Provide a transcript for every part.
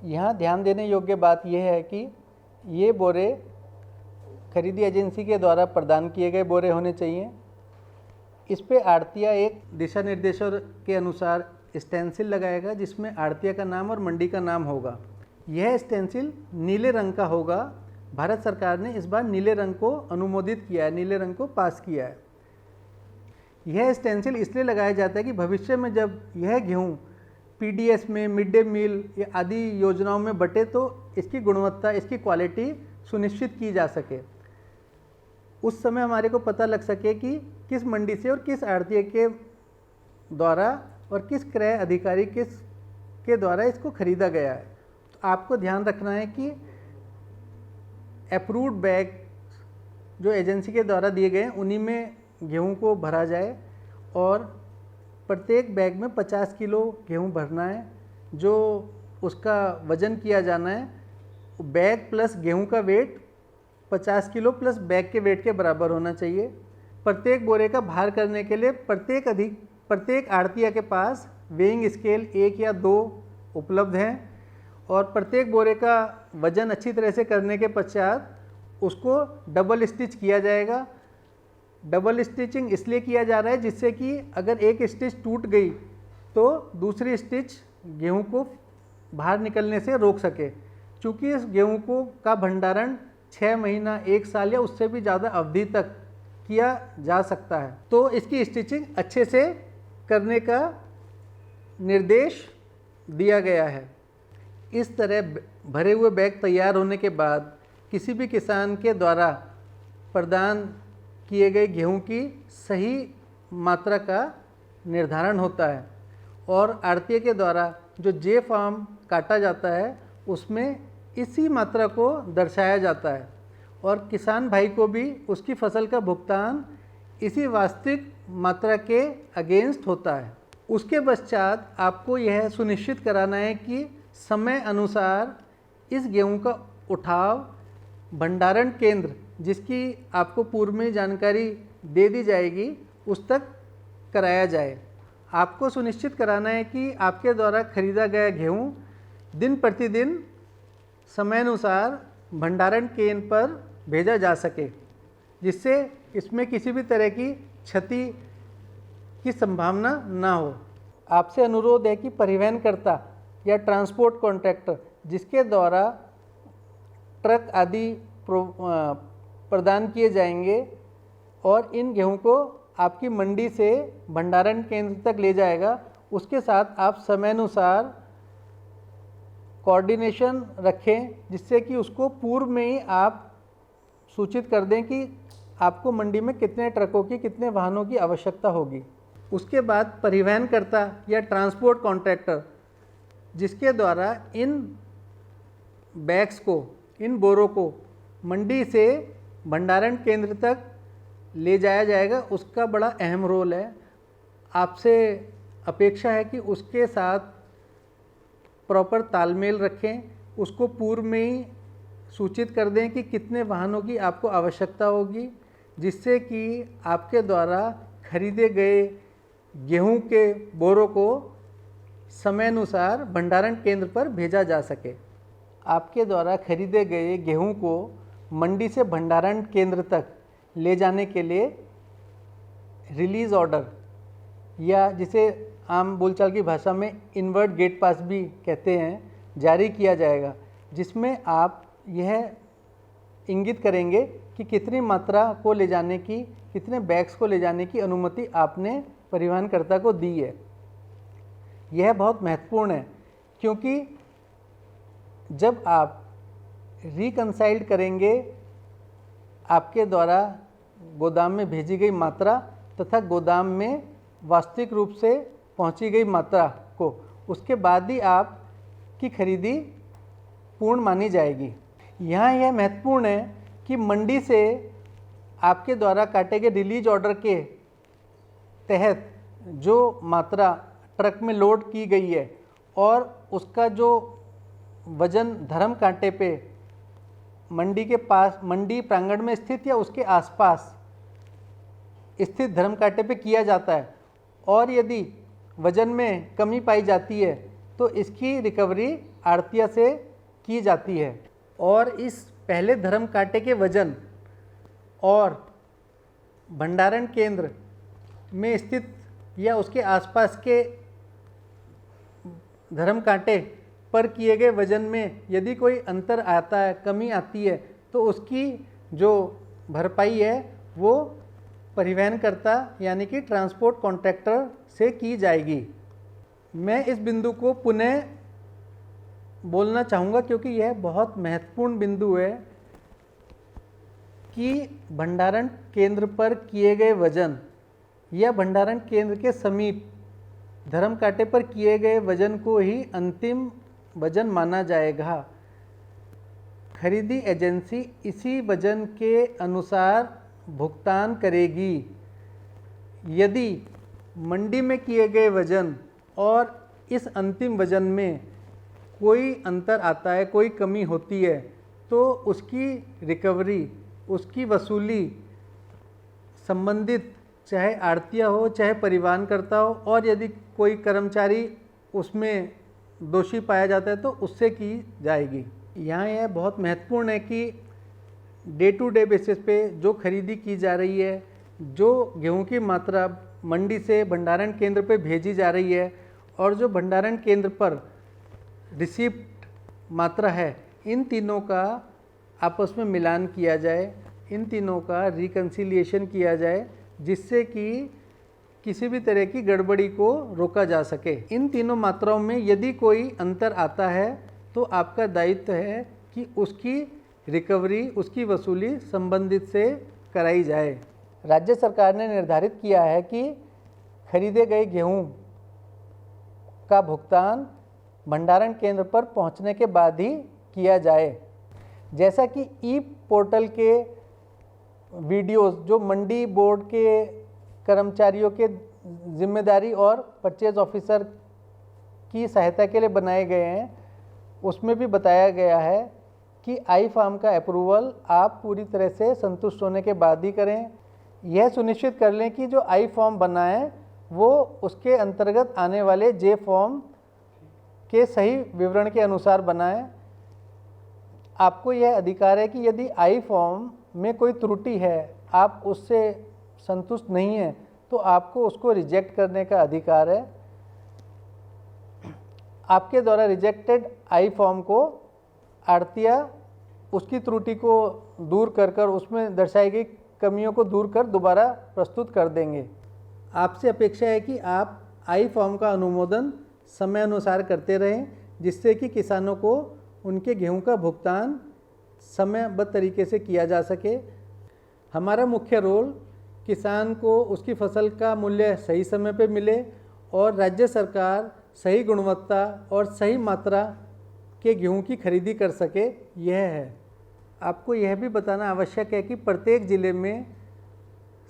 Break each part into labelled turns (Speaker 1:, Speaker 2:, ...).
Speaker 1: यहाँ ध्यान देने योग्य बात यह है कि ये बोरे खरीदी एजेंसी के द्वारा प्रदान किए गए बोरे होने चाहिए। इस पे आड़तिया एक दिशा निर्देशों के अनुसार स्टेंसिल लगाएगा जिसमें आड़तिया का नाम और मंडी का नाम होगा। यह स्टेंसिल नीले रंग का होगा। भारत सरकार ने इस बार नीले रंग को अनुमोदित किया है, नीले रंग को पास किया है। यह स्टेंसिल इसलिए लगाया जाता है कि भविष्य में जब यह गेहूँ पीडीएस में, मिड डे मील या आदि योजनाओं में बटे तो इसकी गुणवत्ता, इसकी क्वालिटी सुनिश्चित की जा सके। उस समय हमारे को पता लग सके कि किस मंडी से और किस आड़तिये के द्वारा और किस क्रय अधिकारी के द्वारा इसको खरीदा गया है। तो आपको ध्यान रखना है कि अप्रूव्ड बैग जो एजेंसी के द्वारा दिए गए हैं उन्हीं में गेहूं को भरा जाए और प्रत्येक बैग में 50 किलो गेहूं भरना है। जो उसका वज़न किया जाना है, बैग प्लस गेहूं का वेट 50 किलो प्लस बैग के वेट के बराबर होना चाहिए। प्रत्येक बोरे का भार करने के लिए प्रत्येक आड़तिया के पास वेइंग स्केल 1 या 2 उपलब्ध हैं और प्रत्येक बोरे का वज़न अच्छी तरह से करने के पश्चात उसको डबल स्टिच किया जाएगा। डबल स्टिचिंग इसलिए किया जा रहा है जिससे कि अगर एक स्टिच टूट गई तो दूसरी स्टिच गेहूं को बाहर निकलने से रोक सके। चूँकि इस गेहूं का भंडारण 6 महीना, 1 साल या उससे भी ज़्यादा अवधि तक किया जा सकता है, तो इसकी स्टिचिंग अच्छे से करने का निर्देश दिया गया है। इस तरह भरे हुए बैग तैयार होने के बाद किसी भी किसान के द्वारा प्रदान किए गए गेहूं की सही मात्रा का निर्धारण होता है और आड़तिये के द्वारा जो जे फार्म काटा जाता है उसमें इसी मात्रा को दर्शाया जाता है और किसान भाई को भी उसकी फसल का भुगतान इसी वास्तविक मात्रा के अगेंस्ट होता है। उसके पश्चात आपको यह सुनिश्चित कराना है कि समय अनुसार इस गेहूं का उठाव भंडारण केंद्र, जिसकी आपको पूर्व में जानकारी दे दी जाएगी, उस तक कराया जाए। आपको सुनिश्चित कराना है कि आपके द्वारा खरीदा गया गेहूं दिन प्रतिदिन समयानुसार भंडारण केंद्र पर भेजा जा सके, जिससे इसमें किसी भी तरह की क्षति की संभावना ना हो। आपसे अनुरोध है कि परिवहनकर्ता या ट्रांसपोर्ट कॉन्ट्रैक्टर जिसके द्वारा ट्रक आदि प्रदान किए जाएंगे और इन गेहूं को आपकी मंडी से भंडारण केंद्र तक ले जाएगा, उसके साथ आप समयानुसार कोऑर्डिनेशन रखें जिससे कि उसको पूर्व में ही आप सूचित कर दें कि आपको मंडी में कितने ट्रकों की, कितने वाहनों की आवश्यकता होगी। उसके बाद परिवहनकर्ता या ट्रांसपोर्ट कॉन्ट्रैक्टर जिसके द्वारा इन बैग्स को, इन बोरों को मंडी से भंडारण केंद्र तक ले जाया जाएगा, उसका बड़ा अहम रोल है। आपसे अपेक्षा है कि उसके साथ प्रॉपर तालमेल रखें, उसको पूर्व में ही सूचित कर दें कि कितने वाहनों की आपको आवश्यकता होगी, जिससे कि आपके द्वारा खरीदे गए गेहूं के बोरों को समयानुसार भंडारण केंद्र पर भेजा जा सके। आपके द्वारा खरीदे गए गेहूं को मंडी से भंडारण केंद्र तक ले जाने के लिए रिलीज़ ऑर्डर या जिसे आम बोलचाल की भाषा में इनवर्ट गेट पास भी कहते हैं, जारी किया जाएगा, जिसमें आप यह इंगित करेंगे कि कितनी मात्रा को ले जाने की, कितने बैग्स को ले जाने की अनुमति आपने परिवहनकर्ता को दी है। यह बहुत महत्वपूर्ण है क्योंकि जब आप रिकंसाइल्ड करेंगे आपके द्वारा गोदाम में भेजी गई मात्रा तथा गोदाम में वास्तविक रूप से पहुंची गई मात्रा को, उसके बाद ही आपकी खरीदी पूर्ण मानी जाएगी। यहाँ यह महत्वपूर्ण है कि मंडी से आपके द्वारा काटे गए रिलीज ऑर्डर के तहत जो मात्रा ट्रक में लोड की गई है और उसका जो वजन धर्म कांटे पे मंडी के पास, मंडी प्रांगण में स्थित या उसके आसपास स्थित धर्म कांटे पे किया जाता है और यदि वजन में कमी पाई जाती है तो इसकी रिकवरी आड़तिया से की जाती है। और इस पहले धर्म कांटे के वजन और भंडारण केंद्र में स्थित या उसके आसपास के धर्म कांटे पर किए गए वजन में यदि कोई अंतर आता है, कमी आती है, तो उसकी जो भरपाई है वो परिवहनकर्ता यानी कि ट्रांसपोर्ट कॉन्ट्रैक्टर से की जाएगी। मैं इस बिंदु को पुनः बोलना चाहूँगा क्योंकि यह बहुत महत्वपूर्ण बिंदु है कि भंडारण केंद्र पर किए गए वजन या भंडारण केंद्र के समीप धर्म कांटे पर किए गए वजन को ही अंतिम वजन माना जाएगा। खरीदी एजेंसी इसी वजन के अनुसार भुगतान करेगी। यदि मंडी में किए गए वजन और इस अंतिम वजन में कोई अंतर आता है, कोई कमी होती है, तो उसकी रिकवरी, उसकी वसूली संबंधित चाहे आड़तिया हो चाहे परिवहनकर्ता हो, और यदि कोई कर्मचारी उसमें दोषी पाया जाता है तो उससे की जाएगी। यहाँ यह बहुत महत्वपूर्ण है कि डे टू डे बेसिस पे जो खरीदी की जा रही है, जो गेहूं की मात्रा मंडी से भंडारण केंद्र पे भेजी जा रही है और जो भंडारण केंद्र पर रिसिप्ट मात्रा है, इन तीनों का आपस में मिलान किया जाए, इन तीनों का रिकन्सिलिएशन किया जाए, जिससे कि किसी भी तरह की गड़बड़ी को रोका जा सके। इन तीनों मात्राओं में यदि कोई अंतर आता है तो आपका दायित्व है कि उसकी रिकवरी, उसकी वसूली संबंधित से कराई जाए। राज्य सरकार ने निर्धारित किया है कि खरीदे गए गेहूं का भुगतान भंडारण केंद्र पर पहुंचने के बाद ही किया जाए। जैसा कि ई पोर्टल के वीडियोस जो मंडी बोर्ड के कर्मचारियों के जिम्मेदारी और परचेज ऑफिसर की सहायता के लिए बनाए गए हैं, उसमें भी बताया गया है कि आई फार्म का अप्रूवल आप पूरी तरह से संतुष्ट होने के बाद ही करें। यह सुनिश्चित कर लें कि जो आई फॉर्म बना है वो उसके अंतर्गत आने वाले जे फॉर्म के सही विवरण के अनुसार बनाएं। आपको यह अधिकार है कि यदि आई फॉर्म में कोई त्रुटि है, आप उससे संतुष्ट नहीं है, तो आपको उसको रिजेक्ट करने का अधिकार है। आपके द्वारा रिजेक्टेड आई फॉर्म को आड़तिया उसकी त्रुटि को दूर कर उसमें दर्शाई गई कमियों को दूर कर दोबारा प्रस्तुत कर देंगे। आपसे अपेक्षा है कि आप आई फॉर्म का अनुमोदन समय अनुसार करते रहें, जिससे कि किसानों को उनके गेहूं का भुगतान समयबद्ध तरीके से किया जा सके। हमारा मुख्य रोल किसान को उसकी फसल का मूल्य सही समय पे मिले और राज्य सरकार सही गुणवत्ता और सही मात्रा के गेहूं की खरीदी कर सके, यह है। आपको यह भी बताना आवश्यक है कि प्रत्येक ज़िले में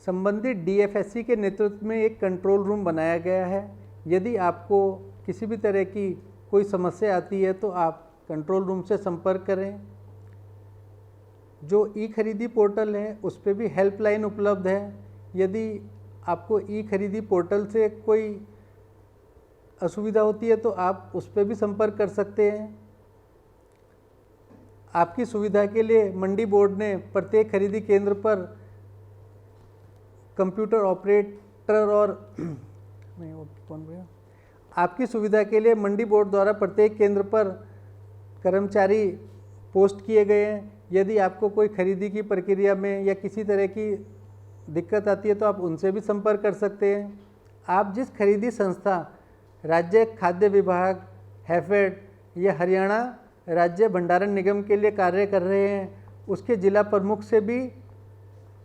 Speaker 1: संबंधित डीएफएससी के नेतृत्व में एक कंट्रोल रूम बनाया गया है। यदि आपको किसी भी तरह की कोई समस्या आती है तो आप कंट्रोल रूम से संपर्क करें। जो ई खरीदी पोर्टल है उस पर भी हेल्पलाइन उपलब्ध है। यदि आपको ई खरीदी पोर्टल से कोई असुविधा होती है तो आप उस पर भी संपर्क कर सकते हैं। आपकी सुविधा के लिए मंडी बोर्ड ने प्रत्येक खरीदी केंद्र पर कंप्यूटर ऑपरेटर और नहीं वो कौन भैया, आपकी सुविधा के लिए मंडी बोर्ड द्वारा प्रत्येक केंद्र पर कर्मचारी पोस्ट किए गए हैं। यदि आपको कोई खरीदी की प्रक्रिया में या किसी तरह की दिक्कत आती है तो आप उनसे भी संपर्क कर सकते हैं। आप जिस खरीदी संस्था, राज्य खाद्य विभाग, हैफेड या हरियाणा राज्य भंडारण निगम के लिए कार्य कर रहे हैं, उसके जिला प्रमुख से भी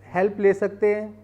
Speaker 1: हेल्प ले सकते हैं।